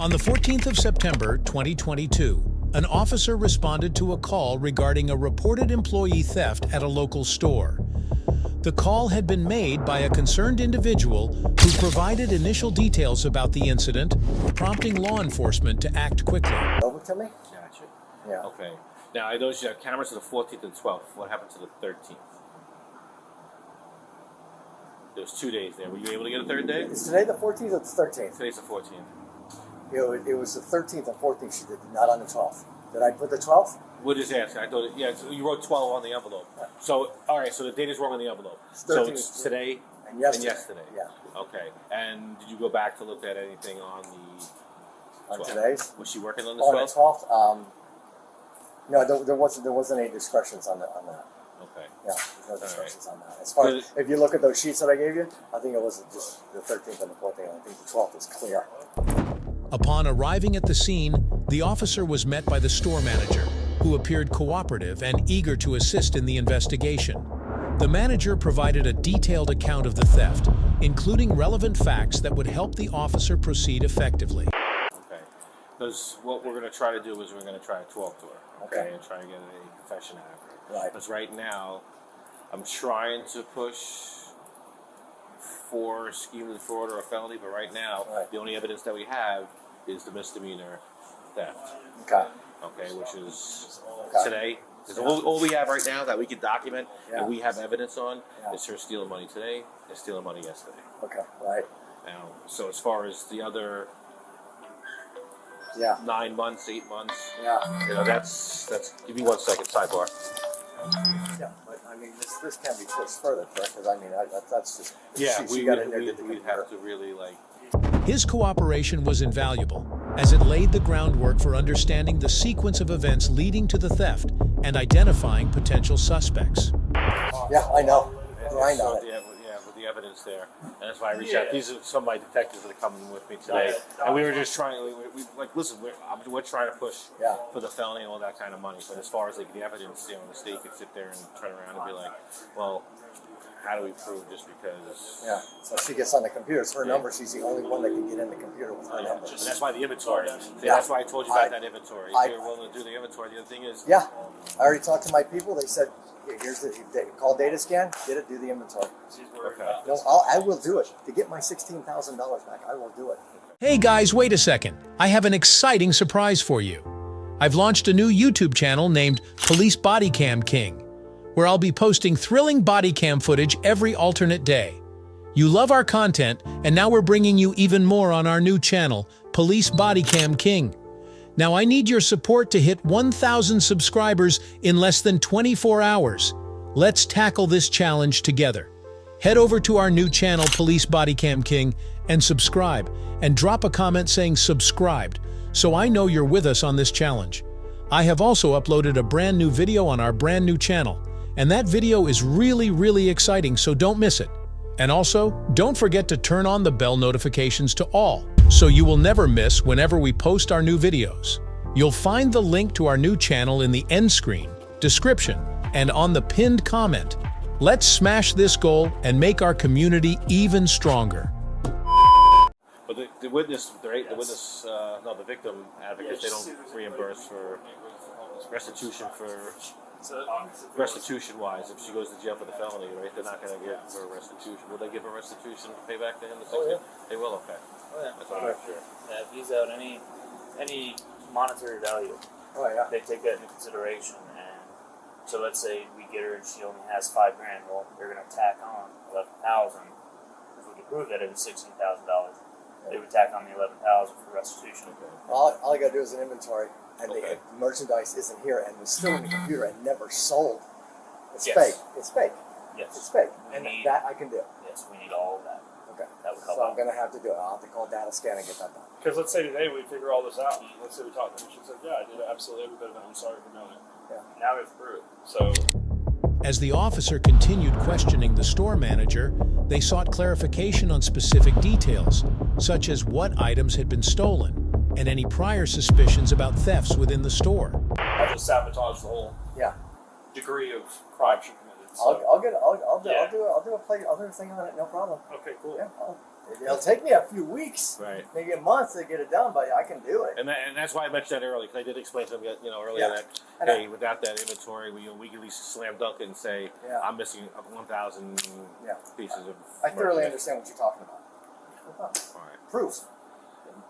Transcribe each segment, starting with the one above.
On the 14th of September, 2022, an officer responded to a call regarding a reported employee theft at a local store. The call had been made by a concerned individual who provided initial details about the incident, prompting law enforcement to act quickly. Over to me? Gotcha. Yeah. Okay. Now, I noticed you have cameras to the 14th and 12th. What happened to the 13th? There was 2 days there. Were you able to get a third day? Is today the 14th or the 13th? Today's the 14th. It was the 13th and 14th she did, not on the 12th. Did I put the 12th? We'll just ask. I thought, yeah, so you wrote 12 on the envelope. So, all right, so the date is wrong on the envelope. So it's today and yesterday. Yeah. Okay. And did you go back to look at anything on the 12th? On today's? Was she working on the 12th? On the 12th? No, there wasn't any discretions on that. Okay. Yeah, there's no discretions on that. As far as, if you look at those sheets that I gave you, I think it was just the 13th and the 14th. I think the 12th is clear. Upon arriving at the scene, the officer was met by the store manager, who appeared cooperative and eager to assist in the investigation. The manager provided a detailed account of the theft, including relevant facts that would help the officer proceed effectively. Okay. Because what we're going to try to do is we're going to try to talk to her, okay, and try to get a confession out of her. Right. Because right now, I'm trying to push for scheme fraud or a felony, but right now, the only evidence that we have is the misdemeanor theft. Okay. Okay, which is today. Because all we have right now that we can document and we have evidence on is her stealing money today and stealing money yesterday. Okay, right. Now, so as far as the other 9 months, 8 months, you know, that's. Give me 1 second, sidebar. Yeah, but I mean, this can be pushed further, correct? Because I mean, that's just we got in there. We'd have to really like. His cooperation was invaluable, as it laid the groundwork for understanding the sequence of events leading to the theft and identifying potential suspects. Yeah, I know. I know. With the evidence there, and that's why I reached out. These are some of my detectives that are coming with me today, and we were just trying. We like, listen, we're trying to push for the felony and all that kind of money. But as far as like the evidence, you know, the state could sit there and turn around and be like, well, how do we prove just because? Yeah, so she gets on the computer. It's her number. She's the only one that can get in the computer with her number. And that's why the inventory. That's why I told you about that inventory. If you're willing to do the inventory, the other thing is. Yeah, I already talked to my people. They said, here's the call data scan. Get it. Do the inventory. Okay. No, I will do it to get my $16,000 back. I will do it. Hey guys, wait a second. I have an exciting surprise for you. I've launched a new YouTube channel named Police BodyCam King, where I'll be posting thrilling body cam footage every alternate day. You love our content, and now we're bringing you even more on our new channel, Police BodyCam King. Now I need your support to hit 1,000 subscribers in less than 24 hours. Let's tackle this challenge together. Head over to our new channel, Police BodyCam King, and subscribe, and drop a comment saying subscribed, so I know you're with us on this challenge. I have also uploaded a brand new video on our brand new channel, and that video is really exciting, so don't miss it. And also, don't forget to turn on the bell notifications to all, so you will never miss whenever we post our new videos. You'll find the link to our new channel in the end screen, description, and on the pinned comment. Let's smash this goal and make our community even stronger. But the victim advocates, they don't reimburse for restitution-wise. If she goes to jail for the felony, right, they're not going to give her restitution. Will they give her restitution to pay back to him? They will, okay. That's what I'm sure. Yeah, if he's out any monetary value, they take that into consideration. And so let's say we get her and she only has $5,000. Well, they're going to tack on $11,000. If we can prove that it was $16,000, they would tack on the $11,000 for restitution. All I got to do is an inventory, and the merchandise isn't here, and it's still in the computer and never sold. It's fake. It's fake. Yes. It's fake. And that I can do. Yes, we need all of that. Okay. That would help. So I'm going to have to do it. I'll have to call data scan and get that done. Because let's say today we figure all this out. Let's say we talked to her and she said, yeah, I did absolutely every bit of it. I'm sorry for knowing it. Yeah. Now we have proof. So. As the officer continued questioning the store manager, they sought clarification on specific details, such as what items had been stolen and any prior suspicions about thefts within the store. I just sabotaged the whole degree of crime she committed. So. I'll do a thing on it. No problem. Okay, cool. Yeah, It'll take me a few weeks, right? Maybe a month to get it done, but I can do it. And that's why I mentioned that earlier, because I did explain to them, earlier that hey, without that inventory, we can at least slam dunk it and say I'm missing 1,000 pieces of. I thoroughly understand what you're talking about. All right. Proof.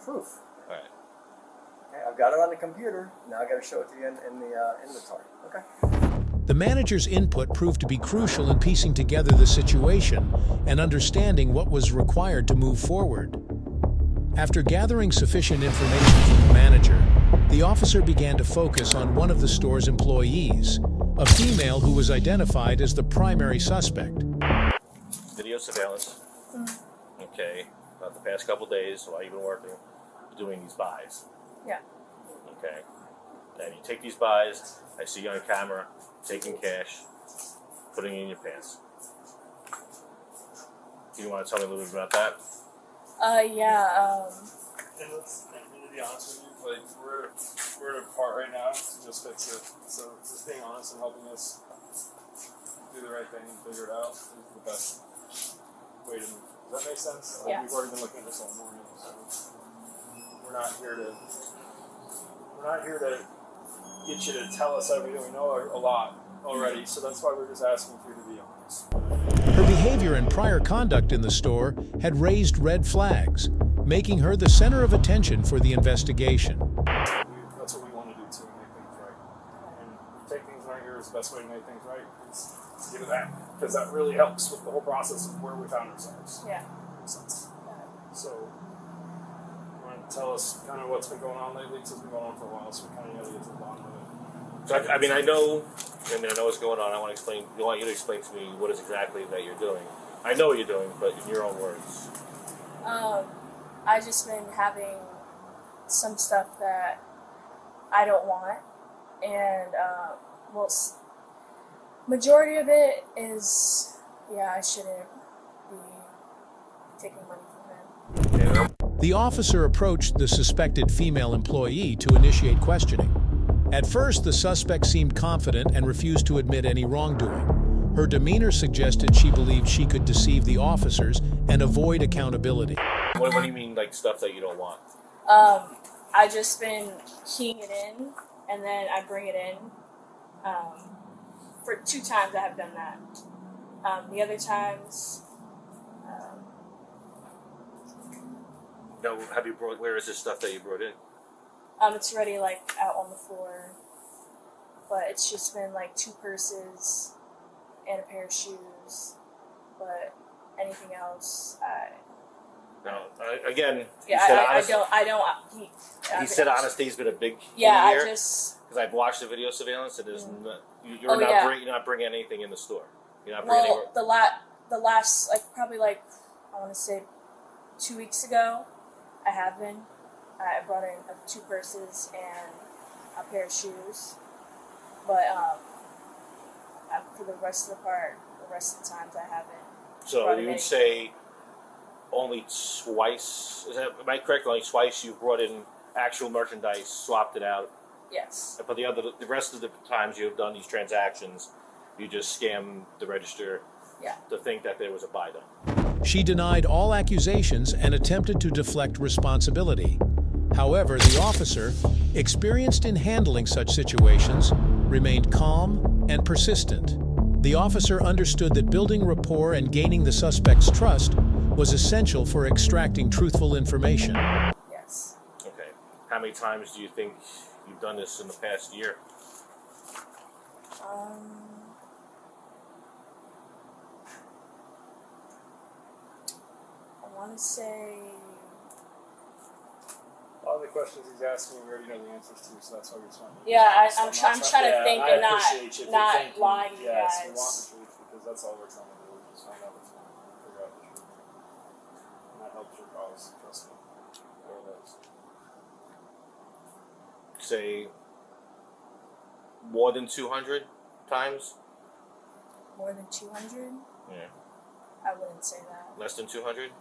Proof. All right. Okay, I've got it on the computer. Now I got to show it to you in the inventory. Okay. The manager's input proved to be crucial in piecing together the situation and understanding what was required to move forward. After gathering sufficient information from the manager, the officer began to focus on one of the store's employees, a female who was identified as the primary suspect. Video surveillance. Okay. About the past couple days while you've been working, doing these buys. Yeah. Okay. And you take these buys, I see you on camera, taking cash, putting it in your pants. Do you want to tell me a little bit about that? Yeah. And to be honest with you, like we're at a part right now to just fix it. So just being honest and helping us do the right thing and figure it out is the best way to move. Does that make sense? Yeah. We've already been looking at this all morning, so we're not here to get you to tell us everything. We know a lot already, so that's why we're just asking for you to be honest. Her behavior and prior conduct in the store had raised red flags, making her the center of attention for the investigation. That's what we want to do too, make things right. And take things right here is the best way to make things right. Is to give it back, because that really helps with the whole process of where we found ourselves. Yeah. Makes sense. So, you want to tell us kind of what's been going on lately? Because it's been going on for a while, so we kind of got to get to the bottom of it. So I know what's going on. I want you to explain to me what is exactly that you're doing. I know what you're doing, but in your own words. I just been having some stuff that I don't want, and majority of it is I shouldn't be taking money from him. The officer approached the suspected female employee to initiate questioning. At first, the suspect seemed confident and refused to admit any wrongdoing. Her demeanor suggested she believed she could deceive the officers and avoid accountability. What do you mean, like stuff that you don't want? I just been keying it in, and then I bring it in. For 2 times I have done that. The other times... No, where is this stuff that you brought in? It's already out on the floor, but it's just been 2 purses and a pair of shoes. But anything else, again. He said honesty's been a big key here. Because I've watched the video surveillance. It is you're not bringing anything in the store. You're not bringing anything. The last probably I want to say 2 weeks ago, I have been. I brought in 2 purses and a pair of shoes, but for the rest of the times I haven't. So you would say only twice? Am I correct? Only twice you brought in actual merchandise, swapped it out. Yes. But the rest of the times you have done these transactions, you just scam the register to think that there was a buy done. She denied all accusations and attempted to deflect responsibility. However, the officer, experienced in handling such situations, remained calm and persistent. The officer understood that building rapport and gaining the suspect's trust was essential for extracting truthful information. Yes. Okay. How many times do you think you've done this in the past year? I want to say... All the questions he's asking, we already know the answers to, so that's why we're just wanting to. Yeah, I'm trying to think and not lie to you Yes, guys. we want the truth because that's all we're trying to do. Just find out what's going on, figure out the truth, and that helps your cause. Trust me, there it is. Say more than 200 times? More than 200? Yeah. I wouldn't say that. Less than 200?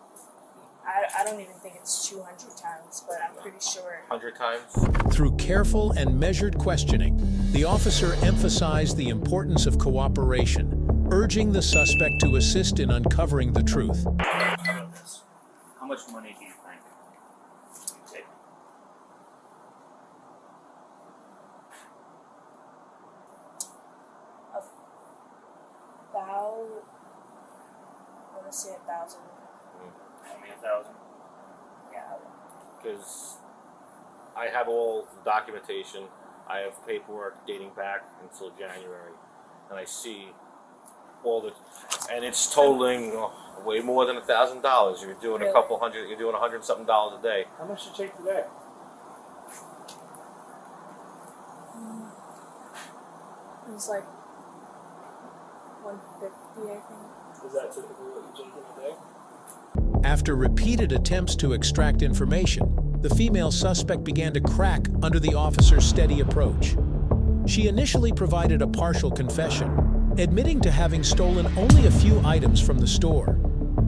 I don't even think it's 200 times, but I'm pretty sure. 100 times? Through careful and measured questioning, the officer emphasized the importance of cooperation, urging the suspect to assist in uncovering the truth. How about this? much money do you think you take? About, I want to say 1,000. Only 1,000? Yeah. Because I have all the documentation. I have paperwork dating back until January, and I see all the, and it's totaling way more than $1,000. You're doing a couple hundred. You're doing $100 something a day. How much did you take today? It was like 150, I think. Is that typically what you take in a day? After repeated attempts to extract information, the female suspect began to crack under the officer's steady approach. She initially provided a partial confession, admitting to having stolen only a few items from the store.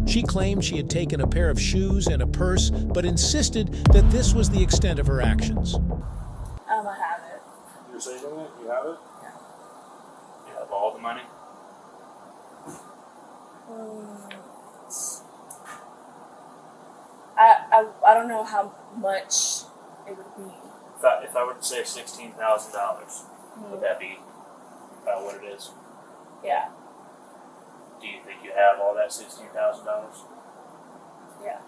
She claimed she had taken a pair of shoes and a purse, but insisted that this was the extent of her actions. I have it. You're saving it? You have it? You have all the money? I don't know how much it would be. If I were to say $16,000, would that be about what it is? Yeah. Do you think you have all that $16,000? Yeah.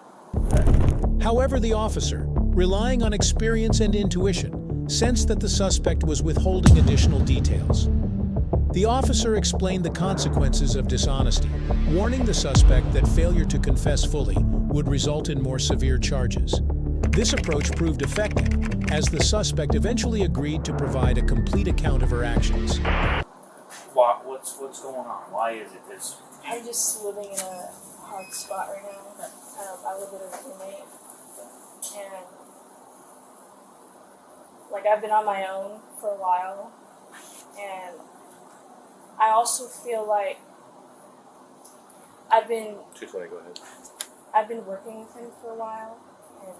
However, the officer, relying on experience and intuition, sensed that the suspect was withholding additional details. The officer explained the consequences of dishonesty, warning the suspect that failure to confess fully would result in more severe charges. This approach proved effective, as the suspect eventually agreed to provide a complete account of her actions. What's going on? Why is it this? I'm just living in a hard spot right now. I live with a roommate, and like I've been on my own for a while, and I also feel like I've been 220. Go ahead. I've been working with him for a while, and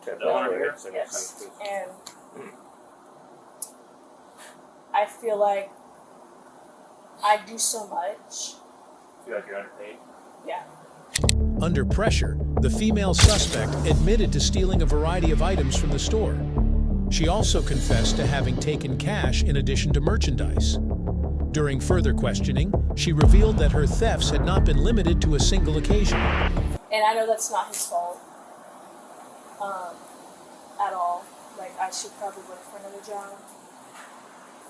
The owner here? yes, and I feel like I do so much. Feel like you're underpaid? Yeah. Under pressure, the female suspect admitted to stealing a variety of items from the store. She also confessed to having taken cash in addition to merchandise. During further questioning, she revealed that her thefts had not been limited to a single occasion. And I know that's not his fault at all. Like, I should probably look for another job.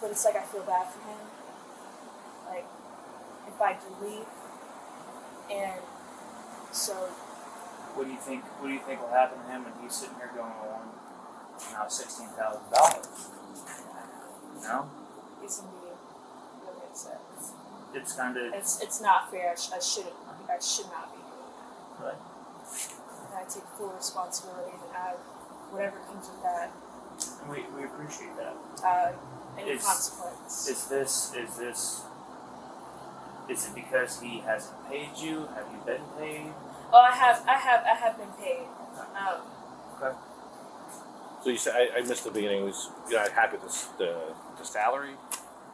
But it's like I feel bad for him. Like, if I do leave, and so... What do you think will happen to him when he's sitting here going on now $16,000? You know? He's gonna be really upset. It's kind of... It's not fair. I should not be doing that. Right. And I take full responsibility, and whatever comes with that. And we appreciate that. Any consequence. Is it because he hasn't paid you? Have you been paid? Oh, I have been paid. Okay. So you said I missed the beginning. Was you're not happy with the salary?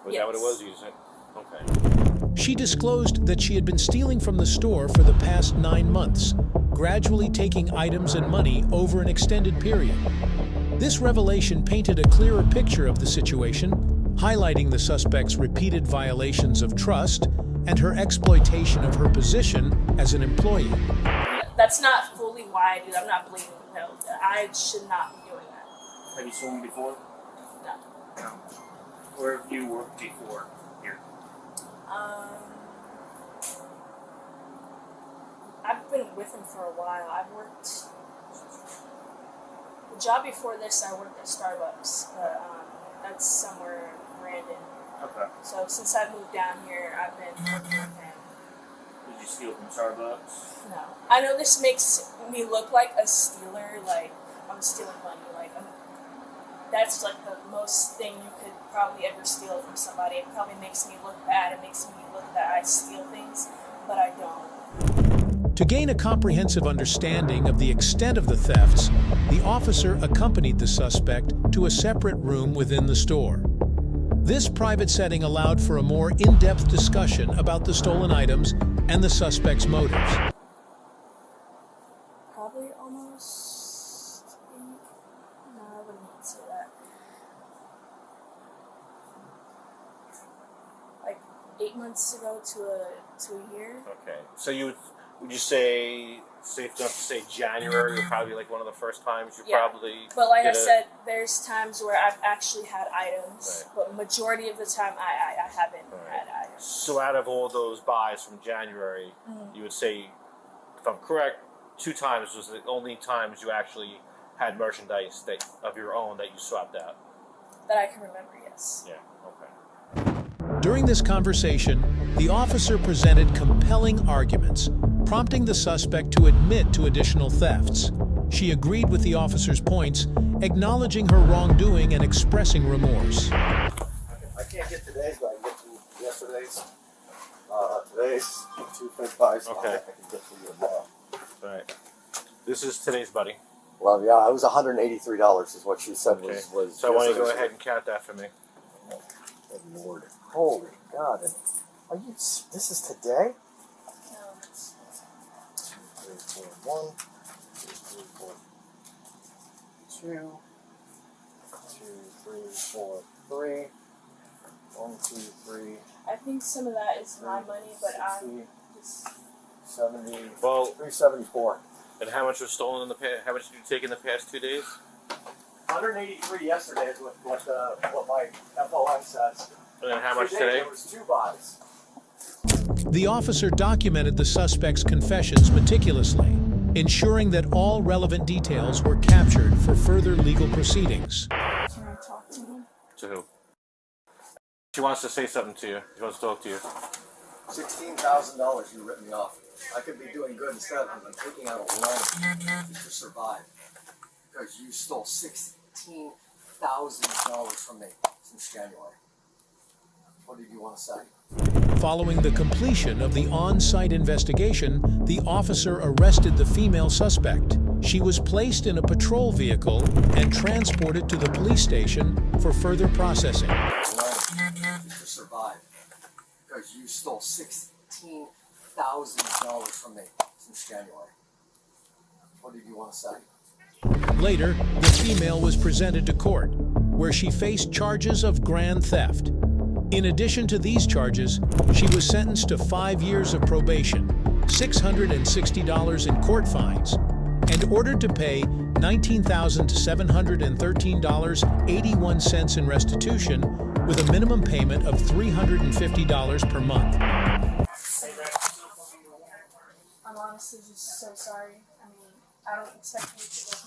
Was that what it was? You said okay. She disclosed that she had been stealing from the store for the past 9 months, gradually taking items and money over an extended period. This revelation painted a clearer picture of the situation, highlighting the suspect's repeated violations of trust and her exploitation of her position as an employee. That's not fully why I do that. I'm not blaming him. I should not be doing that. Have you stolen before? No. No. Where have you worked before here? I've been with him for a while. I've worked... The job before this, I worked at Starbucks, but that's somewhere random. Okay. So since I moved down here, I've been working with him. Did you steal from Starbucks? No. I know this makes me look like a stealer, like I'm stealing money. Like that's like the most thing you could probably ever steal from somebody. It probably makes me look bad. It makes me look that I steal things, but I don't. To gain a comprehensive understanding of the extent of the thefts, the officer accompanied the suspect to a separate room within the store. This private setting allowed for a more in-depth discussion about the stolen items and the suspect's motives. 8 months ago to a year. Okay. So would you say, safe enough to say January would probably be like one of the first times you probably But like I said, there's times where I've actually had items, but majority of the time I haven't had items. So out of all those buys from January, you would say, if I'm correct, 2 times was the only times you actually had merchandise of your own that you swapped out? That I can remember, yes. Yeah, okay. During this conversation, the officer presented compelling arguments, prompting the suspect to admit to additional thefts. She agreed with the officer's points, acknowledging her wrongdoing and expressing remorse. I can't get today's, but I can get to yesterday's. Today's 2 fake buys. Okay. I can get to you tomorrow. All right. This is today's buddy. Well, yeah, it was $183 is what she said was. So I want you to go ahead and count that for me. Good Lord. Holy God. Are you, this is today? No. 2, 3, 4, 1, 2, 3, 4, 2, 2, 3, 4, 3, 1, 2, 3. I think some of that is my money, but I'm just 70. Well, 374. and how much was stolen in the past? How much did you take in the past 2 days? 183 yesterday is what my FOM says. And then how much today? There was 2 buys. The officer documented the suspect's confessions meticulously, ensuring that all relevant details were captured for further legal proceedings. Can I talk to him? To who? She wants to say something to you. She wants to talk to you. $16,000 you ripped me off. I could be doing good instead of I'm taking out a loan to survive. Because you stole $16,000 from me since January. What did you want to say? Following the completion of the on-site investigation, the officer arrested the female suspect. She was placed in a patrol vehicle and transported to the police station for further processing. To survive. Because you stole $16,000 from me since January. What did you want to say? Later, the female was presented to court, where she faced charges of grand theft. In addition to these charges, she was sentenced to 5 years of probation, $660 in court fines, and ordered to pay $19,713.81 in restitution, with a minimum payment of $350 per month. I'm honestly just so sorry. I mean, I don't expect you to love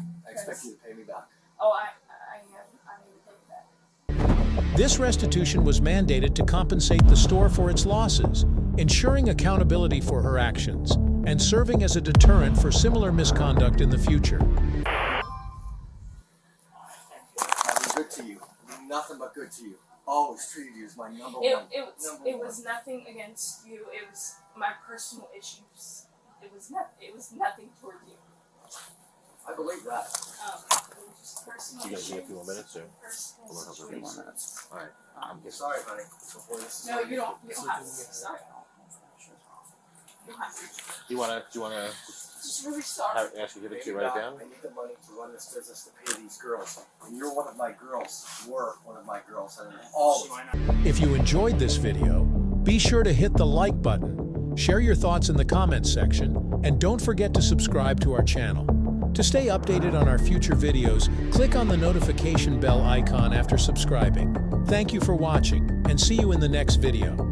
me. I expect you to pay me back. Oh, I need to pay you back. This restitution was mandated to compensate the store for its losses, ensuring accountability for her actions, and serving as a deterrent for similar misconduct in the future. I've been good to you. Nothing but good to you. Always treated you as my number one. It was nothing against you. It was my personal issues. It was nothing toward you. I believe that. It was just personal You guys issues. need a few more minutes, or? Personal We'll have a few more situations. minutes. All right. I'm sorry, honey. Before this is No, you don't have to be sorry. You don't have to. Do you wanna Just really sorry. ask you to Pay get you me write it back. down? I need the money to run this business to pay these girls. And you're one of my girls. You were one of my girls. And always. If you enjoyed this video, be sure to hit the like button, share your thoughts in the comments section, and don't forget to subscribe to our channel. To stay updated on our future videos, click on the notification bell icon after subscribing. Thank you for watching, and see you in the next video.